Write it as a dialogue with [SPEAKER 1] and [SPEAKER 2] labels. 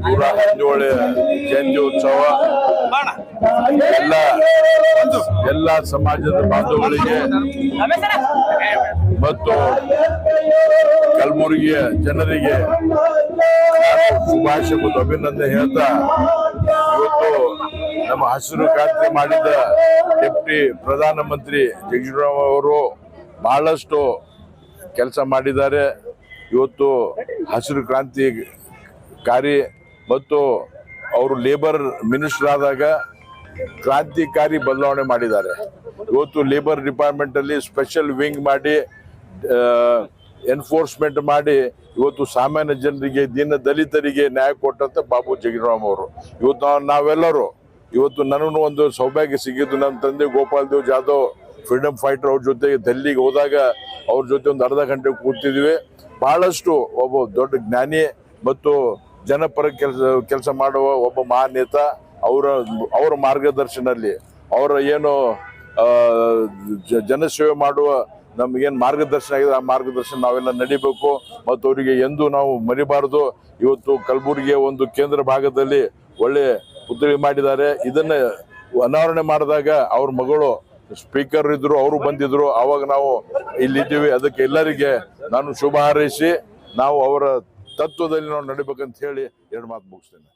[SPEAKER 1] 117 ಜಯಂತ್ಯೋತ್ಸವ ಎಲ್ಲ ಸಮಾಜದ ಬಾಂಧವರಿಗೆ ಮತ್ತು ಕಲಬುರಗಿಯ ಜನರಿಗೆ ಶುಭಾಶಯ ಮತ್ತು ಅಭಿನಂದನೆ ಹೇಳ್ತಾ ಇವತ್ತು ನಮ್ಮ ಹಸಿರು ಕ್ರಾಂತಿ ಮಾಡಿದ ಡೆಪ್ಟಿ ಪ್ರಧಾನಮಂತ್ರಿ ಜಗಜೀವನ್ ಅವರು ಬಹಳಷ್ಟು ಕೆಲಸ ಮಾಡಿದ್ದಾರೆ. ಇವತ್ತು ಹಸಿರು ಕ್ರಾಂತಿಕಾರಿ ಮತ್ತು ಅವರು ಲೇಬರ್ ಮಿನಿಸ್ಟರ್ ಆದಾಗ ಕ್ರಾಂತಿಕಾರಿ ಬದಲಾವಣೆ ಮಾಡಿದ್ದಾರೆ. ಇವತ್ತು ಲೇಬರ್ ಡಿಪಾರ್ಟ್ಮೆಂಟ್ ಅಲ್ಲಿ ಸ್ಪೆಷಲ್ ವಿಂಗ್ ಮಾಡಿ ಎನ್ಫೋರ್ಸ್ಮೆಂಟ್ ಮಾಡಿ ಇವತ್ತು ಸಾಮಾನ್ಯ ಜನರಿಗೆ ದೀನ ದಲಿತರಿಗೆ ನ್ಯಾಯ ಕೊಟ್ಟಂತ ಬಾಬು ಜಗಜೀವನ್ ಅವರು. ಇವತ್ತು ನಾವೆಲ್ಲರೂ ಇವತ್ತು ನನಗೂ ಒಂದು ಸೌಭಾಗ್ಯ ಸಿಗಿದ್ದು. ನನ್ನ ತಂದೆ ಗೋಪಾಲ್ ದೇವ್ ಜಾಧವ್ ಫ್ರೀಡಮ್ ಫೈಟರ್ ಅವ್ರ ಜೊತೆ ಡೆಲ್ಲಿಗೆ ಹೋದಾಗ ಅವ್ರ ಜೊತೆ ಒಂದು ಅರ್ಧ ಗಂಟೆ ಕೂತಿದ್ವಿ. ಬಹಳಷ್ಟು ಒಬ್ಬ ದೊಡ್ಡ ಜ್ಞಾನಿ ಮತ್ತು ಜನಪರ ಕೆಲಸ ಮಾಡುವ ಒಬ್ಬ ಮಹಾನ್ ನೇತ. ಅವರ ಮಾರ್ಗದರ್ಶನಲ್ಲಿ ಅವರ ಏನು ಜನಸೇವೆ ಮಾಡುವ ನಮಗೇನು ಮಾರ್ಗದರ್ಶನ ಆಗಿದೆ ಆ ಮಾರ್ಗದರ್ಶನ ನಾವೆಲ್ಲ ನಡಿಬೇಕು ಮತ್ತು ಅವರಿಗೆ ಎಂದೂ ನಾವು ಮರಿಬಾರದು. ಇವತ್ತು ಕಲಬುರಗಿಯ ಒಂದು ಕೇಂದ್ರ ಭಾಗದಲ್ಲಿ ಒಳ್ಳೆ ಪುತ್ಥಳಿ ಮಾಡಿದ್ದಾರೆ. ಇದನ್ನ ಅನಾವರಣೆ ಮಾಡಿದಾಗ ಅವ್ರ ಮಗಳು ಸ್ಪೀಕರ್ ಇದ್ರು, ಅವರು ಬಂದಿದ್ರು. ಅವಾಗ ನಾವು ಇಲ್ಲಿದ್ದೀವಿ. ಅದಕ್ಕೆ ಎಲ್ಲರಿಗೆ ನಾನು ಶುಭ ಹಾರೈಸಿ ನಾವು ಅವರ ತತ್ವದಲ್ಲಿ ನಾವು ನಡಿಬೇಕಂತ ಹೇಳಿ ಎರಡು ಮಾತು ಮುಗಿಸ್ತೇನೆ.